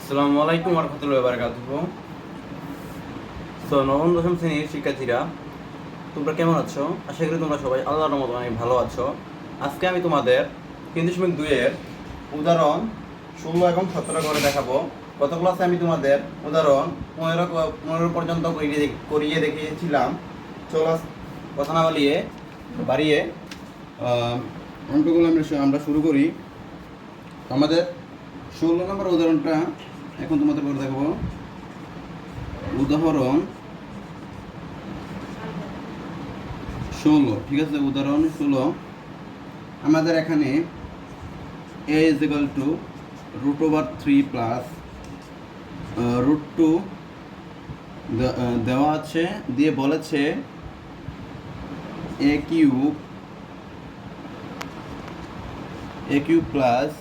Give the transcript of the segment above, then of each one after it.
আসসালামু আলাইকুম ওয়া রাহমাতুল্লাহি ওয়া বারাকাতুহু। নবম দশম শ্রেণীর শিক্ষার্থীরা, তোমরা কেমন আছো? আশা করি তোমরা সবাই আল্লাহর রহমতে অনেক ভালো আছো। আজকে আমি তোমাদের 3.2 এর উদাহরণ 16 এবং 17 করে দেখাবো। গত ক্লাসে আমি তোমাদের উদাহরণ 15 পর্যন্ত করিয়ে দেখিয়েছিলাম। চলো কথা না বাড়িয়ে অঙ্কগুলো আমরা শুরু করি। আমাদের 16 নম্বর উদাহরণটা এখন তোমাদের করে দেখাবো। উদাহরণ 16, ঠিক আছে? উদাহরণ 16 আমাদের এখানে a is equal to √3 plus √2 দেওয়া আছে, দিয়ে বলেছে a cube plus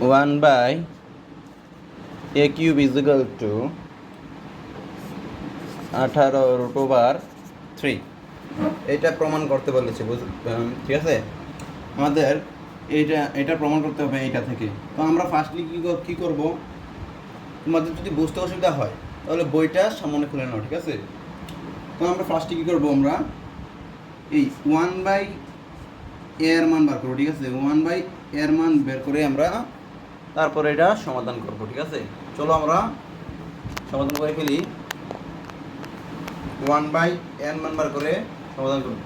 one by a cube is equal to 18√3। এটা প্রমাণ করতে বলেছে, ঠিক আছে? আমাদের এটা প্রমাণ করতে হবে এইটা থেকে। তো আমরা ফার্স্টলি কী করব, তোমাদের যদি বুঝতে অসুবিধা হয় তাহলে বইটা সামনে খুলে নাও, ঠিক আছে? তো আমরা ফার্স্টে কী করবো, আমরা এই 1/a এর মান বার করবো, ঠিক আছে? 1/a এর মান বের করে আমরা তারপরে এটা সমাধান করব, ঠিক আছে? চলো আমরা সমাধান করে ফেলি। 1/a এর মান বার করে সমাধান করব।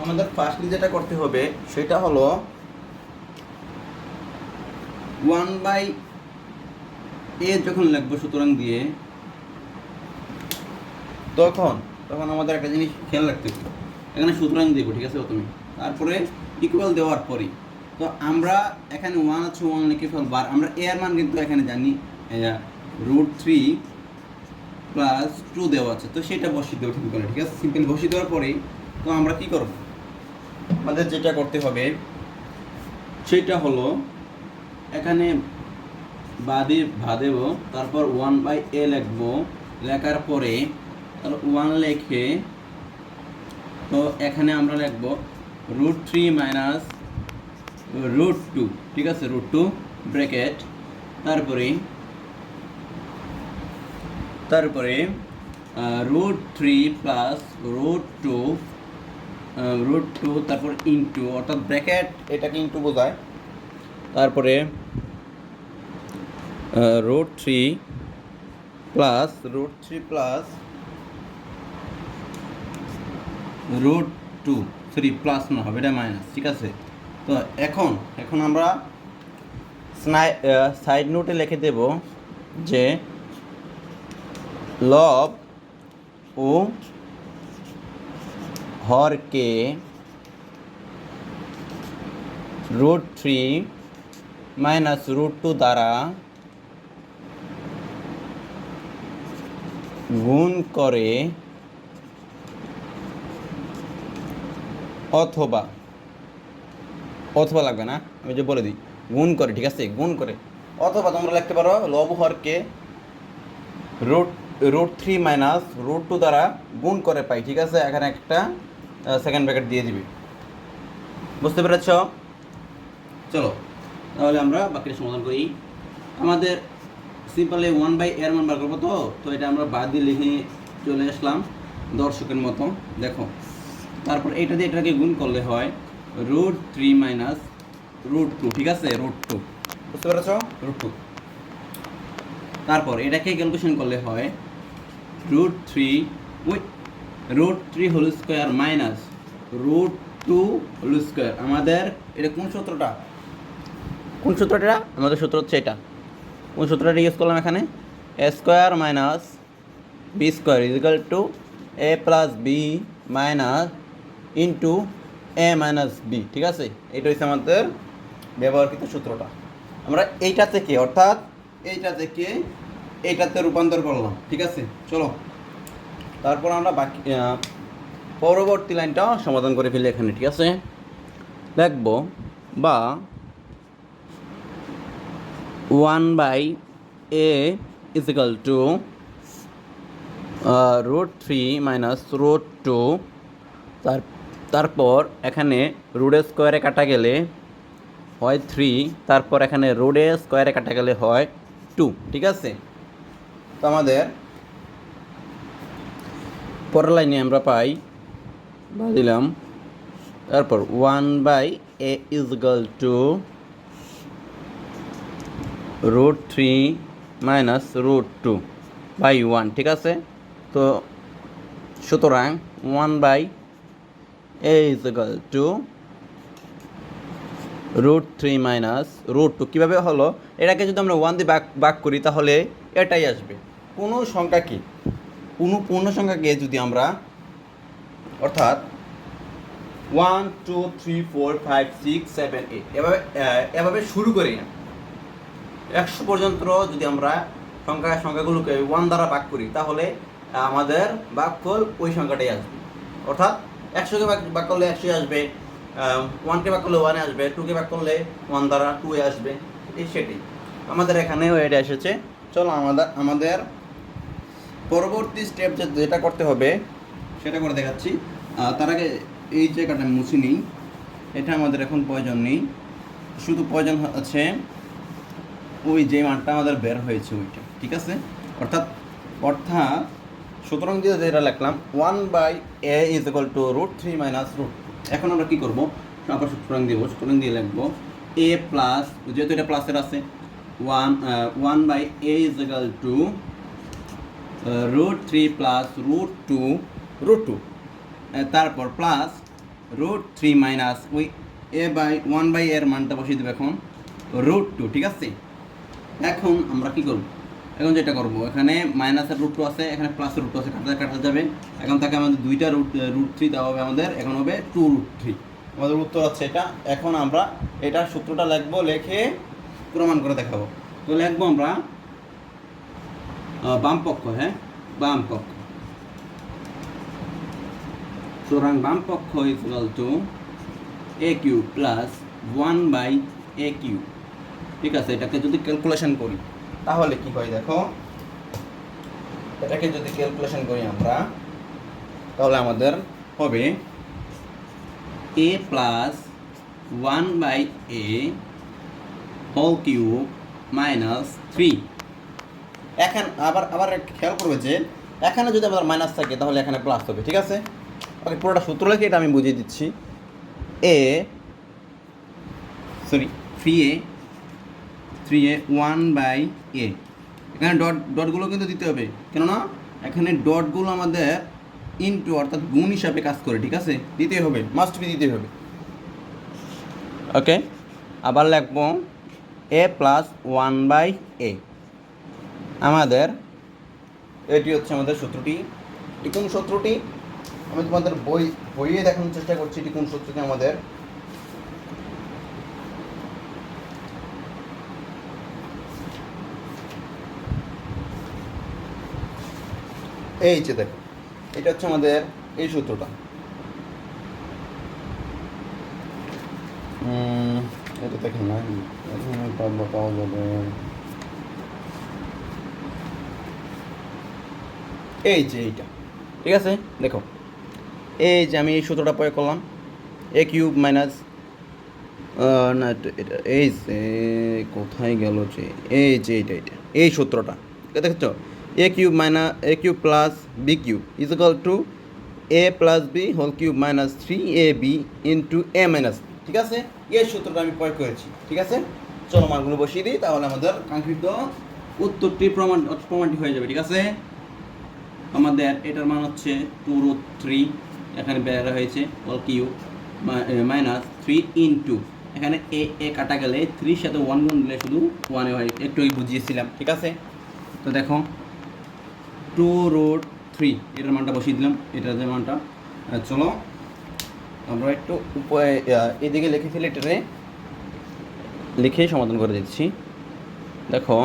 আমাদের ফার্স্টলি যেটা করতে হবে সেটা হলো 1/a যখন লিখবো সুতরাং দিয়ে, তখন আমাদের একটা জিনিস খেয়াল রাখতে হবে, এখানে সুতরাং দেবো, ঠিক আছে? প্রথমে তারপরে ইকুয়াল দেওয়ার পরই তো আমরা এখানে 1 আছে, 1 লিখে ফেলবো। আর আমরা এর মান কিন্তু এখানে জানি √3 প্লাস 2 দেওয়া আছে, তো সেটা বসিয়ে দেবো, ঠিক আছে? ঠিক আছে, সিম্পল বসিয়ে দেওয়ার পরেই তো আমরা কি করব, আমাদের যেটা করতে হবে সেটা হলো এখানে দেব, তারপর 1/a লিখবো, লেখার পরে তাহলে 1 লিখে তো এখানে আমরা লিখবো √3 মাইনাস √2, ঠিক আছে? √2 ব্র্যাকেট, তারপরে √3 প্লাস √2 তারপর ইন্টু, অর্থাৎ ব্র্যাকেট এটাকে ইন্টু বোঝায়। তারপরে √3 প্লাস √2, সরি প্লাস না হবে, এটা মাইনাস, ঠিক আছে? তো এখন আমরা সাইড নোটে লিখে দেব যে লব ও হরকে √3 মাইনাস √2 দ্বারা গুণ করে অথবা লাগবে না, আমি যে বলে দিই গুণ করে, ঠিক আছে? গুণ করে, অথবা তোমরা লিখতে পারো লব হরকে √3 মাইনাস √2 দ্বারা গুণ করে পাই, ঠিক আছে? এখানে একটা সেকেন্ড ব্র্যাকেট দিয়ে দিবি। বুঝতে পেরেছ? চলো তাহলে আমরা বাকিটা সমাধান করি। আমাদের সিম্পলি 1/a এর মান বার করবো, তো এটা আমরা বাদ দিয়ে লিখে চলে আসলাম দর্শকের মতো। দেখো, তারপর এটা দিয়ে এটাকে গুণ করলে হয় √3 মাইনাস √2, ঠিক আছে? √2, বুঝতে পেরেছ? √2, তারপর এটাকে ক্যালকুলেশন করলে হয় √3 whole square minus √2 whole square. আমাদের এটা কোন সূত্রটা আমাদের সূত্র হচ্ছে এটা। কোন সূত্রটা ইউজ করলাম এখানে? a square minus B square is equal to a plus B minus into a minus B, ঠিক আছে? এটা হচ্ছে আমাদের ব্যবহারকৃত সূত্রটা। আমরা এইটা থেকে, অর্থাৎ এইটাতে রূপান্তর করলাম, ঠিক আছে? চলো তারপর আমরা বাকি পরবর্তী লাইনটা সমাধান করে ফেলি এখানে, ঠিক আছে? লিখবো বা 1/a is equal to √3 minus √2, তারপর এখানে রুট স্কোয়ারে কাটা গেলে হয় 3, তারপর এখানে রুট স্কোয়ারে কাটা গেলে হয় 2, ঠিক আছে। তো আমাদের পরের লাইনে আমরা পাই বা দিলাম, তারপর 1/a is equal to √3 minus √2 by 1, ঠিক আছে। তো সুতরাং 1/a is equal to √3 minus √2 কীভাবে হলো? এটাকে যদি আমরা 1 দিয়ে ভাগ করি তাহলে এটাই আসবে। কোনো সংখ্যাকে, কোনো পূর্ণ সংখ্যাকে যদি আমরা, অর্থাৎ 1 2 3 4 5 6 7 8 এভাবে শুরু করি না, 100 পর্যন্ত যদি আমরা সংখ্যাগুলোকে 1 দ্বারা ভাগ করি তাহলে আমাদের ভাগফল ওই সংখ্যাটাই আসবে। অর্থাৎ 100কে ভাগ করলে 100 আসবে, 1কে ভাগ করলে 1 আসবে, 2কে ভাগ করলে 1 দ্বারা 2 আসবে, সেটাই আমাদের এখানেও এটা এসেছে। চলো আমাদের পরবর্তী স্টেপ যেটা করতে হবে সেটা করে দেখাচ্ছি। তার আগে এই জায়গাটা মুছে নিই, এটা আমাদের এখন প্রয়োজন নেই, শুধু প্রয়োজন আছে ওই যে মানটা আমাদের বের হয়েছে ওইটা, ঠিক আছে। অর্থাৎ সুতরাং দিয়ে যেটা লিখলাম 1/a is equal to √3 minus √2। এখন আমরা কী করবো? আবার সুতরাং দিয়ে লিখবো a প্লাস, যেহেতু এটা প্লাসের আছে, 1/a is equal to √3 plus √2, তারপর প্লাস √3 মাইনাস ওই a/1/a এর মানটা বসিয়ে দেবো এখন √2, ঠিক আছে। এখন আমরা কি করব? এখন যেটা করব, এখানে মাইনাসের √2 আছে, এখানে প্লাসের √2 আছে, কাটা যাবে। এখন তাকে আমাদের দুইটা √3 দেওয়া হবে, আমাদের এখন হবে 2√3, আমাদের উত্তর হচ্ছে এটা। এখন আমরা এটা সূত্রটা লিখবো, লিখে প্রমাণ করে দেখাবো। তো লিখবো আমরা বাম পক্ষ, বাম পক্ষ, সুতরাং বাম পক্ষ is equal two a³ plus 1/a³, ঠিক আছে। এটাকে যদি ক্যালকুলেশন করি তাহলে কি হয় দেখো, এটাকে যদি ক্যালকুলেশন করি আমরা তাহলে আমাদের হবে a plus 1/a whole cube minus 3। এখন আবার খেয়াল করবে যে এখানে যদি আমাদের মাইনাস থাকে তাহলে এখানে প্লাস হবে, ঠিক আছে। ওকে, পুরোটা সূত্র লিখে এটা আমি বুঝিয়ে দিচ্ছি। 3a 1/a, এখানে ডটগুলো কিন্তু দিতে হবে, কেননা এখানে ডটগুলো আমাদের ইনটু অর্থাৎ গুণ হিসাবে কাজ করে, ঠিক আছে। দিতে হবে, মাস্ট বি দিতে হবে। ওকে, আবার লিখবো a প্লাস 1/a। আমাদের এটি হচ্ছে আমাদের সূত্রটি। এটি কোন সূত্রটি? আমি তোমাদের বইয়ে দেখানোর চেষ্টা করছি এটি কোন সূত্রটি আমাদের। এই যে দেখো, এটা হচ্ছে আমাদের এই সূত্রটা। এটা দেখেন না, পাওয়া যাবে এই যে এইটা, ঠিক আছে। দেখো এই যে আমি এই সূত্রটা প্রয়োগ করলাম, a³ মাইনাস না এটা এই যে কোথায় গেল, যে এই যে এটা এই সূত্রটা দেখছো, a³ minus a³ plus b³ is equal to a plus b whole cube minus 3ab into a minus, ঠিক আছে। এই সূত্রটা আমি প্রয়োগ করেছি, ঠিক আছে। চলো মানগুলো বসিয়ে দিই, তাহলে আমাদের কাঙ্ক্ষিত উত্তরটি প্রমাণটি হয়ে যাবে, ঠিক আছে। আমাদের এটার মান হচ্ছে 2√3, এখানে বের হয়েছে হোল কিউব মাইনাস 3 ইন্টু, এখানে এ কাটা গেলে 3 সাথে 1 গুণ দিলে শুধু 1 হয়, একটু বুঝিয়েছিলাম, ঠিক আছে। তো দেখো 2√3 এটার মানটা বসিয়ে দিলাম, এটার যে মানটা। চলো আমরা একটু এদিকে লিখে ফেলে এটারে লিখেই সমাধান করে দিচ্ছি। দেখো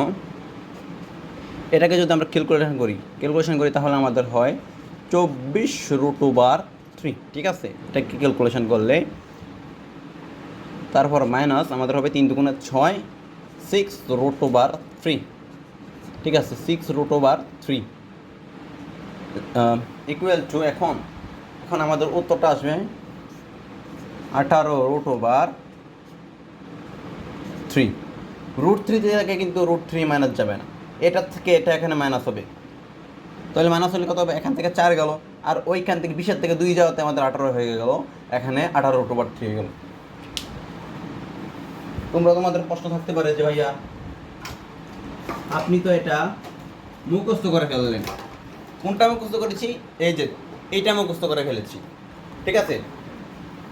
এটাকে যদি আমরা ক্যালকুলেশন করি তাহলে আমাদের হয় 24√3, ঠিক আছে। এটাকে ক্যালকুলেশন করলে তারপর মাইনাস আমাদের হবে 3 দুগুণে 6, 6√3, ঠিক আছে, 6√3 ইকুয়াল টু, এখন আমাদের উত্তরটা আসবে 18√/3 √3 থেকে কিন্তু √3 মাইনাস যাবে না, এটার থেকে এটা এখানে মাইনাস হবে, তাহলে মাইনাস হলে কত হবে, এখান থেকে 4 গেল, আর ওইখান থেকে 20 থেকে 2 যাওয়াতে আমাদের 18 হয়ে গেল, এখানে 18√/3 হয়ে গেল। তোমাদের প্রশ্ন থাকতে পারে যে ভাইয়া আপনি তো এটা মুখস্থ করে ফেললেন, কোনটা মুখস্থ করেছি, এই যে এইটা মুখস্থ করে ফেলেছি, ঠিক আছে।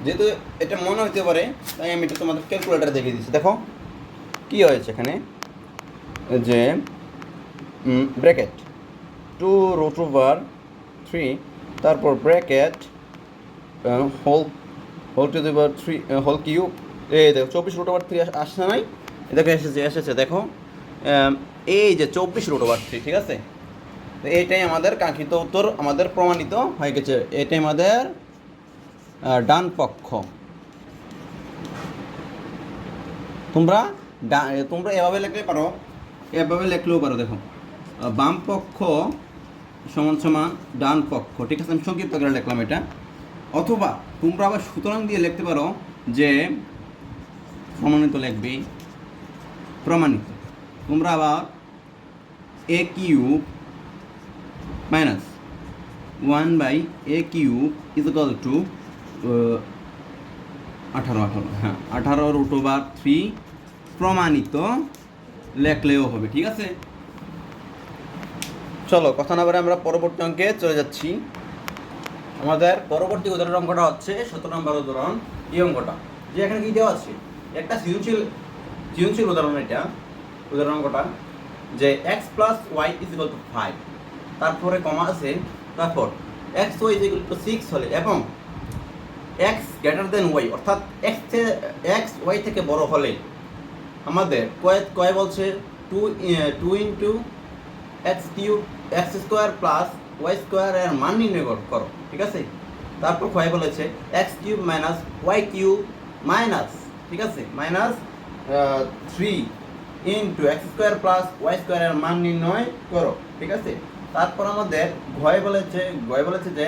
যেহেতু এটা মনে হতে পারে তাই আমি এটা তোমাদের ক্যালকুলেটার দেখিয়ে দিচ্ছি। দেখো কি হয়েছে এখানে, যে ব্র্যাকেট 2√/3, তারপর ব্র্যাকেট হোল কিউব, এই দেখো 24√/3 আসছে নাই, দেখো এসেছে দেখো, এই যে 24√/3, ঠিক আছে। তো এইটাই আমাদের কাঙ্ক্ষিত উত্তর, আমাদের প্রমাণিত হয়ে গেছে, এটাই আমাদের ডান পক্ষ। তোমরা এভাবে লিখতে পারো, এভাবে লিখলেও পারো, দেখো বাম পক্ষ সমান সমান ডান পক্ষ, ঠিক আছে। আমি সংক্ষিপ্ত করে লিখলাম এটা, অথবা তোমরা আবার সুতরাং দিয়ে লিখতে পারো যে প্রমাণিত লিখবে, প্রমাণিত। তোমরা আবার a cube minus 1/a³ equal to 18 হ্যাঁ 18√/3 প্রমাণিত লেখলেও হবে, ঠিক আছে। চলো কথা না বলে আমরা পরবর্তী অঙ্কে চলে যাচ্ছি। আমাদের পরবর্তী উদাহরণ অঙ্কটা হচ্ছে 17 নম্বর উদাহরণ। এই অঙ্কটা যে এখানে কি দেওয়া আছে, একটা সৃজনশীল উদাহরণ, এটা উদাহরণ অঙ্কটা যে x + y = 5, তারপরে কমা আছে, তারপর xy = 6 হলে এবং x > y অর্থাৎ x y থেকে বড় হলে আমাদের কয় বলছে 2 × x² + y² এর মান নির্ণয় করো, ঠিক আছে। তারপর কয় বলেছে x³ - y³ মাইনাস, ঠিক আছে, -3 × x² + y² এর মান নির্ণয় করো, ঠিক আছে। তারপর আমাদের ঘয় বলেছে যে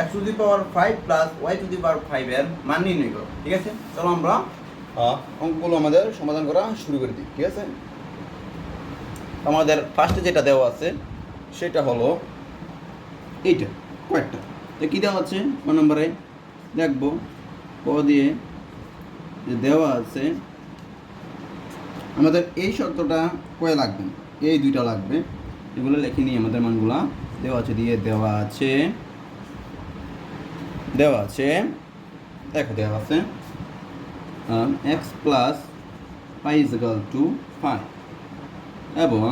x⁵ + y⁵ এর মান নির্ণয় করো, ঠিক আছে। চলো আমরা অঙ্কগুলো আমাদের সমাধান করা শুরু করে দিই, ঠিক আছে। আমাদের ফার্স্টে যেটা দেওয়া আছে সেটা হলো এইটা, কয়েকটা তো কী দেওয়া আছে ক নম্বরে দেখবো, ক দিয়ে যে দেওয়া আছে আমাদের এই শর্তটা কয়ে লাগবে, এই দুইটা লাগবে, এগুলো লিখে নিই। আমাদের মানগুলা দেওয়া আছে, দেওয়া আছে দেখো দেওয়া আছে x + y = 5 এবং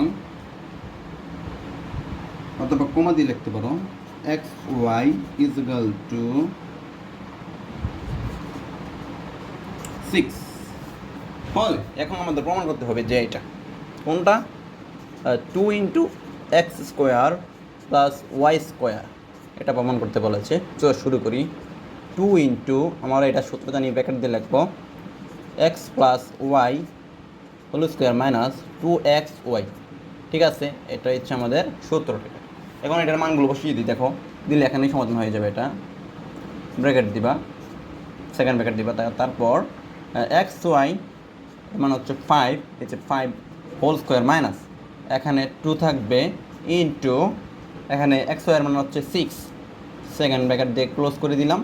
অথবা কমা দিয়ে লিখতে পারো xy = 6 হল। এখন আমাদের প্রমাণ করতে হবে যে এটা কোনটা, 2 × x² + y², এটা প্রমাণ করতে বলেছে। চলো শুরু করি। 2 × আমরা এটা সূত্র জানি, ব্র্যাকেট দিয়ে লিখবো x + y² - 2xy, ঠিক আছে। এটা হচ্ছে আমাদের সূত্রটা। এখন এটার মানগুলো বসিয়ে দিই, দেখো দিলে এখানেই সমাধান হয়ে যাবে। এটা ব্র্যাকেট দিবা, সেকেন্ড ব্র্যাকেট দিবা, তারপর xy মানে হচ্ছে 5, হচ্ছে 5² মাইনাস এখানে 2 থাকবে ইন্টু এখানে xy এর মানে হচ্ছে 6, সেকেন্ড ব্র্যাকেট দিয়ে ক্লোজ করে দিলাম,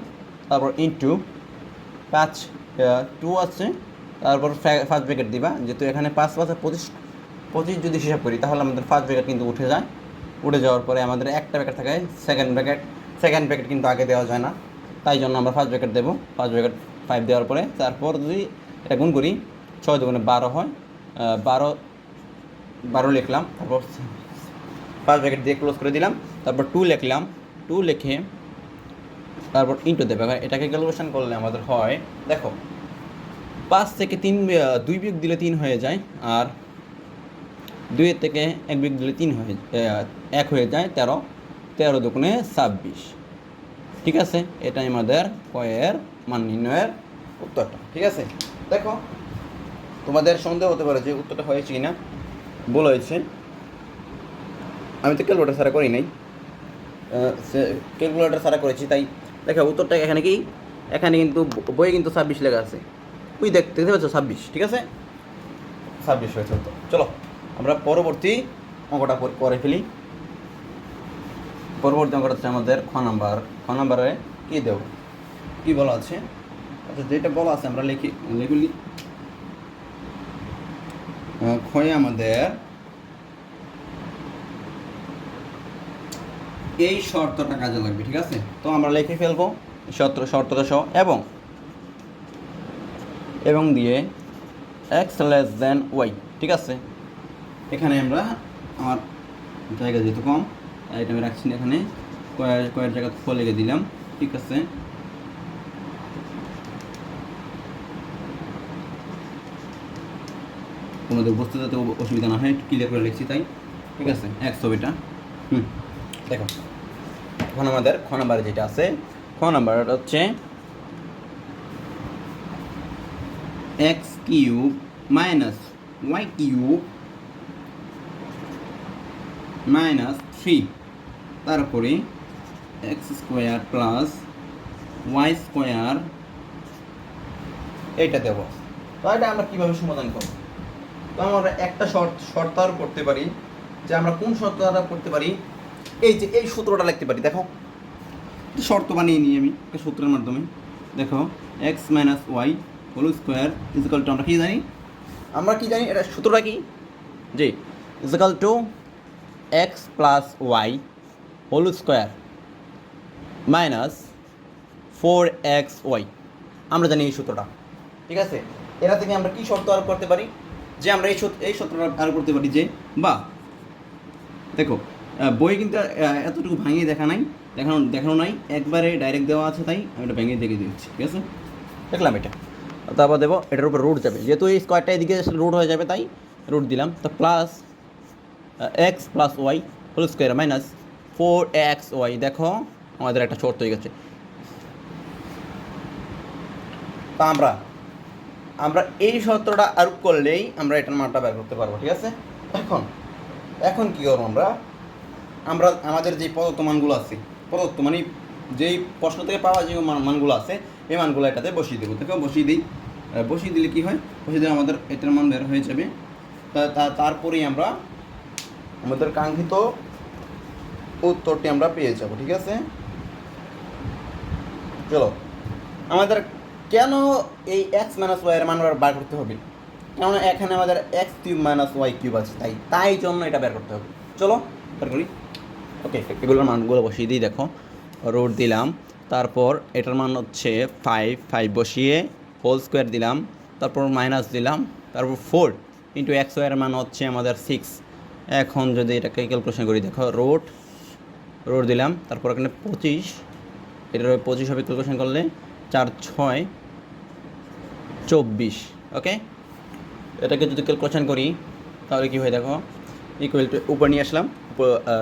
তারপর ইন্টু 2 আছে, তারপর ফার্স্ট ব্র্যাকেট দিবা, যেহেতু এখানে 5 + 25 যদি হিসাব করি তাহলে আমাদের ফার্স্ট ব্র্যাকেট কিন্তু উঠে যায়, উঠে যাওয়ার পরে আমাদের একটা ব্র্যাকেট থাকে সেকেন্ড ব্র্যাকেট কিন্তু আগে দেওয়া যায় না, তাই জন্য আমরা ফার্স্ট ব্র্যাকেট দেবো। ফার্স্ট ব্র্যাকেট 5 দেওয়ার পরে তারপর যদি এটা গুণ করি 6 × 12 হয়, 12 লিখলাম, তারপর ফার্স্ট ব্র্যাকেট দিয়ে ক্লোজ করে দিলাম, তারপর 2 লিখলাম, 2 লিখে তারপর ইন্টু দেবে। এটাকে ক্যালকুলেশন করলে আমাদের হয়, দেখো 5 থেকে 2 বিয়োগ দিলে 3 হয়ে যায়, আর 2 থেকে 1 বিয়োগ দিলে 1 হয়ে যায় 13, 13 দুগুণে 26, ঠিক আছে। এটাই আমাদের কয়ের মান নির্ণয়ের উত্তরটা, ঠিক আছে। দেখো তোমাদের সন্দেহ হতে পারে যে উত্তরটা হয়েছে কি না, ভুল হয়েছে। আমি তো ক্যালকুলেটার ছাড়া করি নাই, ক্যালকুলেটার ছাড়া করেছি, তাই দেখো উত্তরটা এখানে কি এখানে কিন্তু বইয়ে কিন্তু 26 লেখা আছে, ওই দেখতে পাচ্ছ 26, ঠিক আছে 26 হয়েছে। তো চলো আমরা পরবর্তী অঙ্কটা করে ফেলি। পরবর্তী অঙ্কটা হচ্ছে আমাদের খ নাম্বারে কী দেব, কী বলা আছে, আচ্ছা যেটা বলা আছে আমরা লিখি ক্ষয়ে আমাদের এই শর্তটা কাজে লাগবে, ঠিক আছে। তো আমরা লিখে ফেলবো শর্তটা সহ এবং দিয়ে এক্স লেস দেন ওয়াই, ঠিক আছে। এখানে আমরা আমার জায়গা যেহেতু কম এটা আমি রাখছি না, এখানে কয়ের জায়গা ফল লিখে দিলাম, ঠিক আছে। তোমাদের বুঝতে যাতে অসুবিধা না হয় একটু ক্লিয়ার করে লিখছি তাই, ঠিক আছে। এক্স ছবিটা দেখো এখন আমাদের খ নাম্বারে যেটা আছে, খ নাম্বারটা হচ্ছে X cube minus Y cube minus 3 তারপরে X square plus Y square, এইটা দেবো। তো এটা আমরা কীভাবে সমাধান করব? তো আমরা একটা শর্ত আরও করতে পারি, যে আমরা কোন শর্তটা করতে পারি, এই যে এই সূত্রটা লিখতে পারি। দেখো শর্ত বানিয়ে নিই আমি একটা সূত্রের মাধ্যমে। দেখো X minus Y whole square is equal to আমরা কী জানি, এটা সূত্রটা কি, যে is equal to X plus Y whole square minus 4xy, আমরা জানি এই সূত্রটা, ঠিক আছে। এরা থেকে আমরা কি শর্ত আরোপ করতে পারি, যে আমরা এই সূত্রটা আরোপ করতে পারি যে, বা দেখো বই কিন্তু এতটুকু ভাঙিয়ে দেখানো নাই, একবারে ডাইরেক্ট দেওয়া আছে, তাই আমি এটা ভেঙে দেখে দিচ্ছি, ঠিক আছে। দেখলাম এটা, তারপর দেবো এটার উপর রুট যাবে, যেহেতু এই স্কোয়ারটা এদিকে রুট হয়ে যাবে তাই রুট দিলাম। তো plus X plus Y whole square minus 4xy, দেখো আমাদের একটা শর্ত হয়ে গেছে। তা আমরা এই শর্তটা আরোপ করলেই আমরা এটার মানটা বের করতে পারবো, ঠিক আছে। এখন কী করবো, আমরা আমাদের যে প্রদত্ত মানগুলো আছে, মানে যেই প্রশ্ন থেকে পাওয়া যে মানগুলো আছে, এই মানগুলো এটাতে বসিয়ে দেবো। দেখো বসিয়ে দিলে কী হয়, বসিয়ে দিলে আমাদের এটার মান বের হয়ে যাবে। তারপরেই আমরা আমাদের কাঙ্ক্ষিত উত্তরটি আমরা পেয়ে যাব, ঠিক আছে। চলো আমাদের কেন এই এক্স মাইনাস ওয়াই এর মান বার করতে হবে, কেননা এখানে আমাদের X cube minus Y cube আছে, তাই জন্য এটা বের করতে হবে। চলো বের করি। ওকে, এগুলোর মানগুলো বসিয়ে দিই। দেখো রুট দিলাম, তারপর এটার মান হচ্ছে 5 বসিয়ে হোল স্কোয়ার দিলাম, তারপর মাইনাস দিলাম, তারপর 4 ইন্টু এক্স ওয়াইয়ের মান হচ্ছে আমাদের 6। এখন যদি এটাকে ক্যালকুলেশন করি, দেখো রুট দিলাম, তারপর এখানে 25, এটার 25 হবে ক্যালকুলেশন করলে 4 6 24। ওকে, এটাকে যদি ক্যালকুলেশন করি তাহলে কী হয়, দেখো ইকুয়াল টু উপর নিয়ে আসলাম,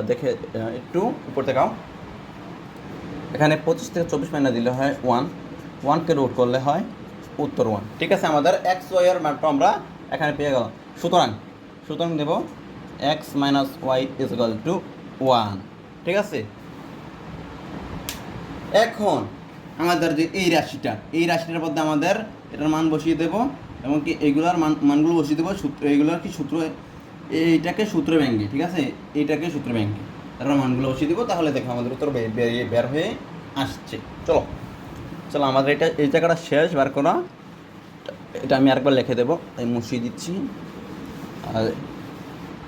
দেখে একটু উপর দেখাও। এখানে 25 থেকে 24 মাইনাস দিলে হয় 1কে রুট করলে হয় উত্তর 1, ঠিক আছে। আমাদের এক্স ওয়াইয়ের মানটা আমরা এখানে পেয়ে গেলাম। সুতরাং দেব X minus Y is equal to 1, ঠিক আছে। এখন আমাদের যে এই রাশিটার মধ্যে আমাদের এটার মান বসিয়ে দেবো, এবং কি এইগুলোর মানগুলো বসিয়ে দেবো এইগুলোর কি সূত্র, এইটাকে সূত্র ব্যাঙ্গে, ঠিক আছে, এইটাকে সূত্র ব্যাঙ্গে তারপর মানগুলো বসিয়ে দেবো, তাহলে দেখো আমাদের উত্তর বের হয়ে আসছে। চলো আমাদের এই জায়গাটা শেষ বার করা, এটা আমি আরেকবার লিখে দেবো, তাই মুছিয়ে দিচ্ছি। আর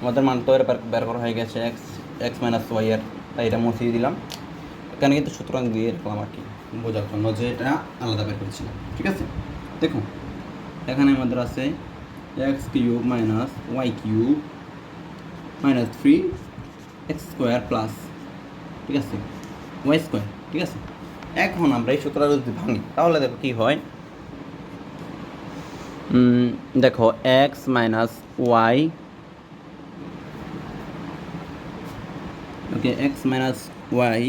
আমাদের মান তো বের করা হয়ে গেছে এক্স মাইনাস ওয়াই এর, তাই এটা মুছিয়ে দিলাম। এখানে কিন্তু সুতরাং দিয়ে রাখলাম আর কি বোঝার জন্য যে এটা আলাদা বের করেছিলাম, ঠিক আছে। দেখুন এখানে আমাদের আছে X cube minus Y cube minus 3x square plus, ঠিক আছে, ওয়াই স্কোয়ার, ঠিক আছে। এখন আমরা এই সূত্রটা যদি ভাঙি তাহলে দেখো কী হয়, দেখো X minus Y, okay, X minus Y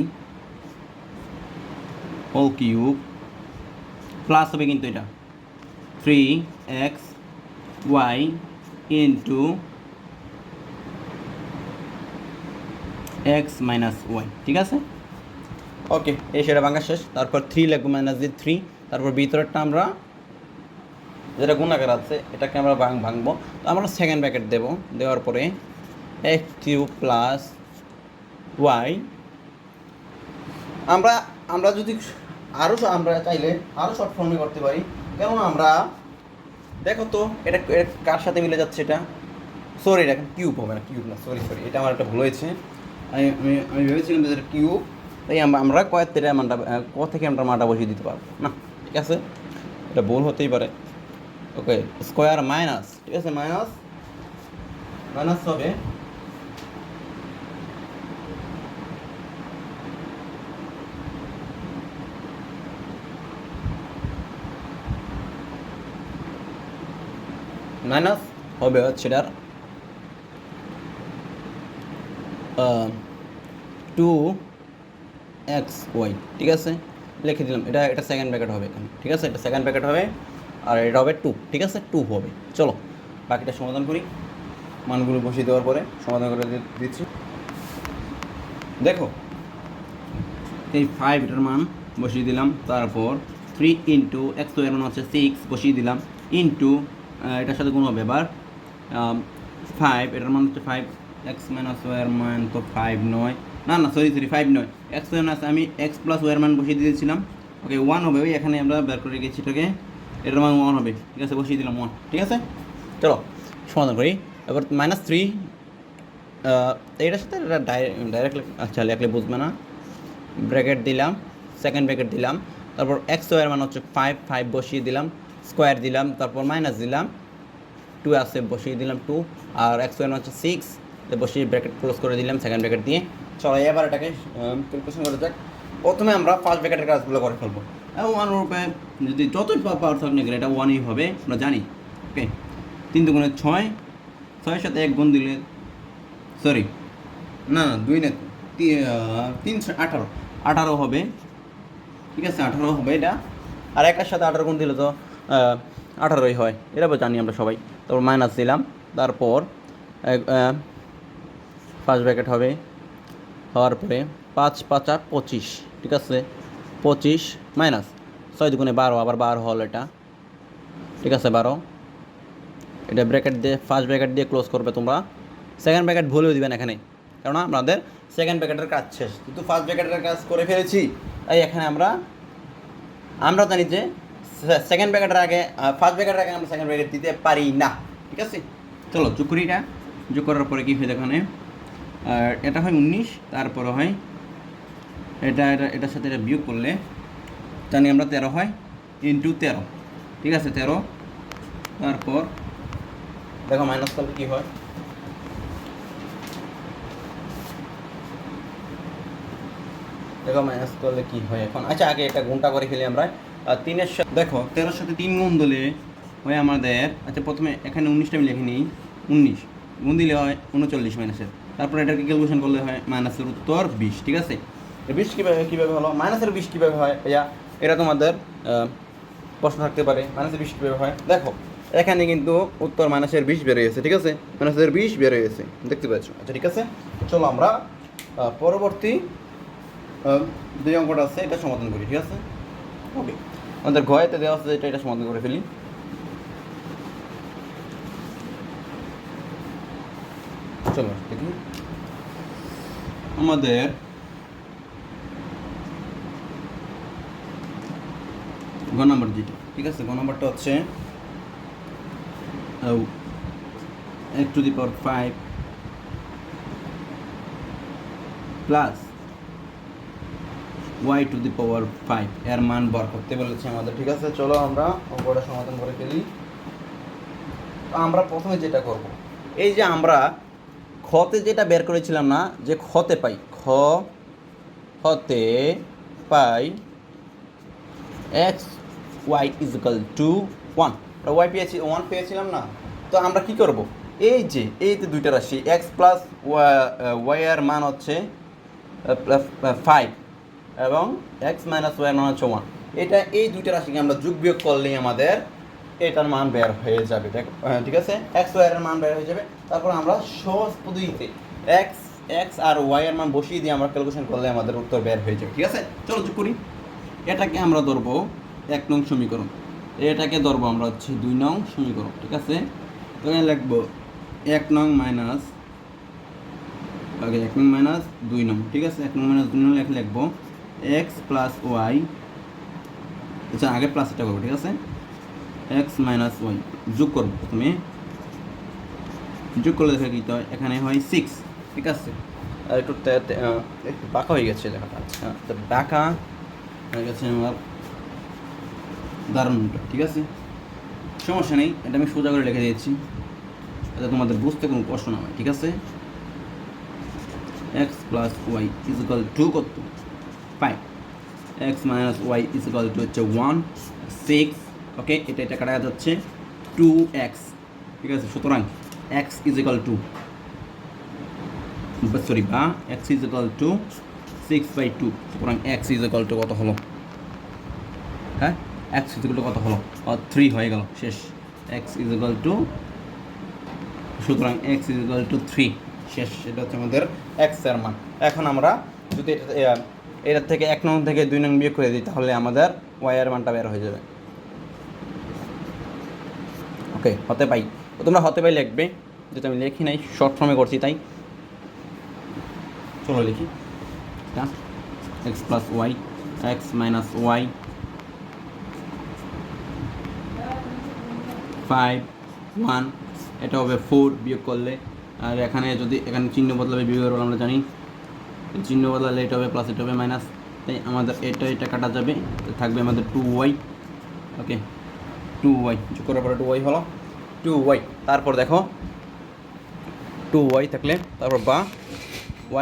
whole cube plus হবে কিন্তু এটা 3xy into x minus Y, ঠিক আছে। ওকে, এই সেটা ভাঙা শেষ। তারপর 3 লিখবো, মাইনাস দিয়ে 3 তারপর ভিতরেরটা আমরা যেটা গুণাকার আছে এটাকে আমরা ভাঙবো। তো আমরা সেকেন্ড ব্র্যাকেট দেবো, দেওয়ার পরে এক্স কিউব প্লাস ওয়াই। আমরা আমরা যদি আমরা চাইলে আরও শর্ট ফর্মে করতে পারি, কেননা আমরা দেখো তো এটা কার সাথে মিলে যাচ্ছে, এটা সরি এটা কিউব হবে না, কিউব না, সরি এটা আমার একটা ভুল হয়েছে। আমি আমি আমি ভেবেছিলাম যে এটা কিউব, তাই আমরা ক থেকে আমরা মানটা বসিয়ে দিতে পারবো না, ঠিক আছে, এটা ভুল হতেই পারে। ওকে, স্কোয়ার মাইনাস, ঠিক আছে, মাইনাস হবে হচ্ছে এটার 2xy, ঠিক আছে, লিখে দিলাম। এটা সেকেন্ড ব্র্যাকেট হবে এখানে, ঠিক আছে, এটা সেকেন্ড ব্র্যাকেট হবে, আর এটা হবে 2, ঠিক আছে, 2 হবে। চলো বাকিটা সমাধান করি, মানগুলো বসিয়ে দেওয়ার পরে সমাধান করে দিচ্ছি। দেখো এই 5 এটার মান বসিয়ে দিলাম, তারপর 3 ইন্টু এক্স এর মান হচ্ছে 6 বসিয়ে দিলাম, ইন্টু এটার সাথে গুণ হবে এবার 5, এটার মান হচ্ছে 5, এক্স মাইনাস ওয়ার মান তো 5 নয়, না সরি 5 নয়, এক্স ওয়ার আছে, আমি এক্স প্লাস ওয়ার মান বসিয়ে দিয়েছিলাম। ওকে 1 হবে, ওই এখানে আমরা বের করে রেখেছি এটাকে, এটার মান 1 হবে, ঠিক আছে, বসিয়ে দিলাম 1, ঠিক আছে। চলো সমাধান করি এবার। -3 এটার সাথে এটা ডাইরেক্ট আচ্ছা লেখলে বুঝবে না, ব্র্যাকেট দিলাম, সেকেন্ড ব্র্যাকেট দিলাম, তারপর এক্স ওয়ার মান হচ্ছে 5 বসিয়ে দিলাম, স্কোয়ার দিলাম, তারপর মাইনাস দিলাম, 2 আছে বসিয়ে দিলাম 2, আর এক্স ওয়ার মান হচ্ছে 6 বসিয়ে ব্র্যাকেট ক্লোজ করে দিলাম সেকেন্ড ব্র্যাকেট দিয়ে। চলো এবার এটাকে ক্যালকুলেশন করা যাক। প্রথমে আমরা ফার্স্ট ব্র্যাকেটের কাজগুলো করে ফেলবো। ওয়ান রূপে যদি যতই পাওয়ার থাক না গেলে এটা 1ই হবে, আমরা জানি। ওকে, 3 দুগুণে 6, 6-এর সাথে 1 গুণ দিলে, সরি না 2 না 3 18 হবে, ঠিক আছে, 18 হবে এটা, আর একের সাথে 18 গুণ দিলে তো 18ই হয়, এটা জানি আমরা সবাই। তারপর মাইনাস দিলাম, তারপর ফার্স্ট ব্র্যাকেট হবে, হওয়ার পরে 5 5 25, ঠিক আছে, 25 মাইনাস 6 দুগুণে 12, আবার 12 হল এটা, ঠিক আছে, 12। এটা ব্র্যাকেট দিয়ে ফার্স্ট ব্র্যাকেট দিয়ে ক্লোজ করবে তোমরা, সেকেন্ড ব্র্যাকেট ভুলেও দিবেন এখানে, কারণ আমাদের সেকেন্ড ব্র্যাকেটের কাজ শেষ, কিন্তু ফার্স্ট ব্র্যাকেটের কাজ করে ফেলেছি, তাই এখানে আমরা জানি যে সেকেন্ড ব্র্যাকেটের আগে ফার্স্ট ব্র্যাকেটের আগে আমরা সেকেন্ড ব্র্যাকেট দিতে পারি না, ঠিক আছে। চলো যোগ করি, এটা যোগ করার পরে কী হয় এখানে, এটা হয় 19, তারপরে হয় এটার সাথে এটা বিয়োগ করলে জানি আমরা 13 হয়, ইন্টু 13, ঠিক আছে, 13। তারপর দেখো মাইনাস করলে কী হয়, মাইনাস করলে কী হয় এখন। আচ্ছা আগে এটা গুণটা করে ফেলি আমরা, 3-এর সাথে দেখো 13-এর সাথে 3 গুণ দিলে হয় আমাদের, আচ্ছা প্রথমে এখানে 19টা আমি লিখে নিই, 19 গুণ দিলে হয় 39 মাইনাসের, তারপরে এটাকে ক্যালকুলেশন করলে হয় মাইনাসের উত্তর 20, ঠিক আছে। 20 কীভাবে হলো, মাইনাসের 20 কীভাবে হয় ভাইয়া, এটা তোমাদের প্রশ্ন থাকতে পারে, মাইনাসের 20 কীভাবে হয়। দেখো এখানে কিন্তু উত্তর মাইনাসের 20 বের হয়েছে, ঠিক আছে, মাইনাসের 20 বের হয়েছে, দেখতে পাচ্ছ। আচ্ছা ঠিক আছে, চলো আমরা পরবর্তী যে অঙ্কটা আছে এটা সমাধান করি, ঠিক আছে। ওকে, আমাদের ঘয়েতে দেওয়া আছে এটা সমাধান করে ফেলি। চলো দেখি আমাদের গ নাম্বার যেটা, ঠিক আছে, গ নাম্বারটা হচ্ছে x to the power 5 plus y to the power 5 এর মান বার করতে বলেছে আমাদের, ঠিক আছে। চলো আমরা অঙ্কটা সমাধান করে ফেলি। আমরা প্রথমে যেটা করব, এই যে আমরা খতে যেটা বের করেছিলাম না, যে খতে পাই x y is equal to 1, y পেয়েছি 1 পেয়েছিলাম না, তো আমরা কি করব, এই যে দুইটা রাশি x প্লাস ওয়াই এর মান হচ্ছে 5 এবং x মাইনাস ওয়াই এর মান হচ্ছে 1, এটা এই দুইটা রাশিকে আমরা যোগ বিয়োগ করলেই আমাদের এটার মান বের হয়ে যাবে, ঠিক আছে, x ওয়াই এর মান বের হয়ে যাবে। তারপর আমরা সহজ পদ্ধতিতে x আর y এর মান বসিয়ে দিয়ে আমরা ক্যালকুলেশন করলে আমাদের উত্তর বের হয়ে যাবে, ঠিক আছে। চলো যোগ করি, এটাকে আমরা ধরবো 1 নং সমীকরণ, এটাকে ধরবো আমরা হচ্ছে 2 নং সমীকরণ, ঠিক আছে। তো এখানে লিখবো 1 নং মাইনাস 2 নং, ঠিক আছে। 1 নং মাইনাস 2 নং লিখবো x প্লাস ওয়াই, আচ্ছা আগে প্লাস এটা করবো, ঠিক আছে। x মাইনাস ওয়াই যোগ করবো, প্রথমে যোগ করলে দেখা কি হয়, এখানে হয় 6, ঠিক আছে। আর একটু বাঁকা হয়ে গেছে লেখাটা, আচ্ছা তো বাঁকা হয়ে গেছে আমার দারুণটা, ঠিক আছে, সমস্যা নেই, এটা আমি সোজা করে লিখে দিয়েছি যাতে তোমাদের বুঝতে কোনো কষ্ট না হয়, ঠিক আছে। x plus y is equal to কত, 5, x minus Y is equal to হচ্ছে 1, 6, ওকে। এটা কাটা যাচ্ছে 2x, ঠিক আছে। সুতরাং x is equal two x is equal two 6/2, সুতরাং x ইজ ইকাল টু কত হলো, হ্যাঁ x ইজ ইকাল টু কত হলো, 3 হয়ে গেল, শেষ। x ইজ ইকাল টু, সুতরাং x ইজ ইকাল টু 3, শেষ। এটা হচ্ছে আমাদের x এর মান। এখন আমরা যদি এটার থেকে 1 নং থেকে 2 নং বিয়োগ করে দিই, তাহলে আমাদের y এর মানটা বের হয়ে যাবে, ওকে। হতে পাই, তোমরা হতে পাই লিখবে, যেটা আমি লিখি নাই, শর্ট ফর্মে করছি তাই। চলো লিখি, x plus y, x minus y 5, 1, এটা হবে 4 বিয়োগ করলে, আর এখানে যদি এখানে চিহ্ন বদলাবে বিয়োগের বলে আমরা জানি, চিহ্ন বদলালে এটা হবে প্লাস, এটা হবে মাইনাস, তাই আমাদের এটা কাটা যাবে, থাকবে আমাদের 2y, ওকে। 2y যোগ করার পরে 2y হলো 2y, তারপর দেখো 2y থাকলে তারপর বা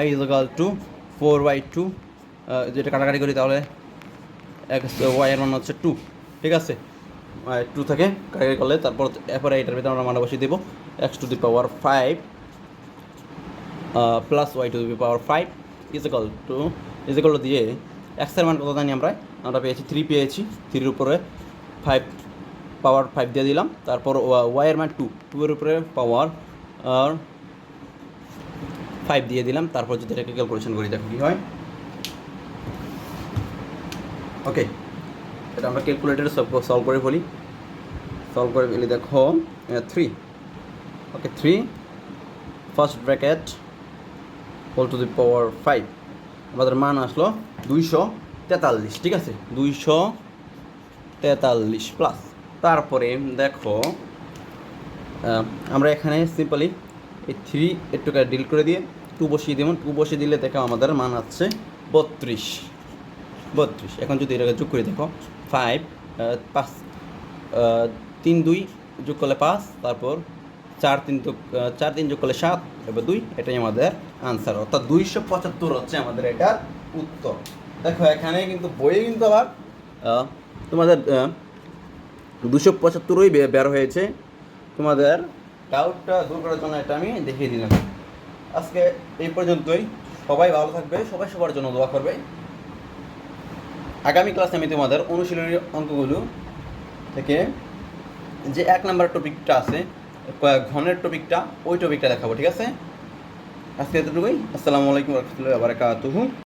y ইজ ইকুয়াল টু 4/2, যেটা কাটাকাটি করি তাহলে y এর মান হচ্ছে 2, ঠিক আছে। 2 থেকে কাটাকাটি করলে তারপর এরপরে এটার ভিতরে আমরা মান বসিয়ে দেবো x to the power 5 plus y to the power 5 is equal two দিয়ে x এর মান কত জানি আমরা পেয়েছি 3 পেয়েছি, 3 এর উপরে 5 পাওয়ার 5 দিয়ে দিলাম, তারপর y এর মান 2 এর উপরে পাওয়ার 5 দিয়ে দিলাম, তারপর যদি এটাকে ক্যালকুলেশন করি দেখো কী হয়, ওকে। এটা আমরা ক্যালকুলেটারে সলভ করে ফেলি, দেখো 3, okay. 3 first bracket whole to the power 5, আমাদের মান আসলো 243, ঠিক আছে। 243 প্লাস, তারপরে দেখো আমরা এখানে সিম্পলি এই 3 একটুকে ডিল করে দিয়ে 2 বসিয়ে দেবো, 2 বসিয়ে দিলে দেখো আমাদের মান আসছে 32। এখন যদি এটাকে যোগ করে দেখো 5, 5, 3, 2 যোগ করলে 5, তারপর 4, 3 যোগ করলে 7, এবার 2, এটাই আমাদের আনসার, অর্থাৎ 275 হচ্ছে আমাদের এটার উত্তর। দেখো এখানে কিন্তু বইয়ে কিন্তু আবার তোমাদের 275ই বের হয়েছে। তোমাদের ডাউটটা দূর করার জন্য এটা আমি দেখিয়ে দিলাম। আজকে এই পর্যন্তই, সবাই ভালো থাকবে, সবাই সবার জন্য দোয়া করবে। আগামী ক্লাসে আমি তোমাদের অনুশীলনী অঙ্কগুলো থেকে যে 1 নাম্বার টপিকটা আছে, ঘনের টপিকটা, ওই টপিকটা দেখাবো, ঠিক আছে। আজকে এতটুকুই। আসসালামু আলাইকুম ওয়া রাহমাতুল্লাহি ওয়া বারাকাতুহু।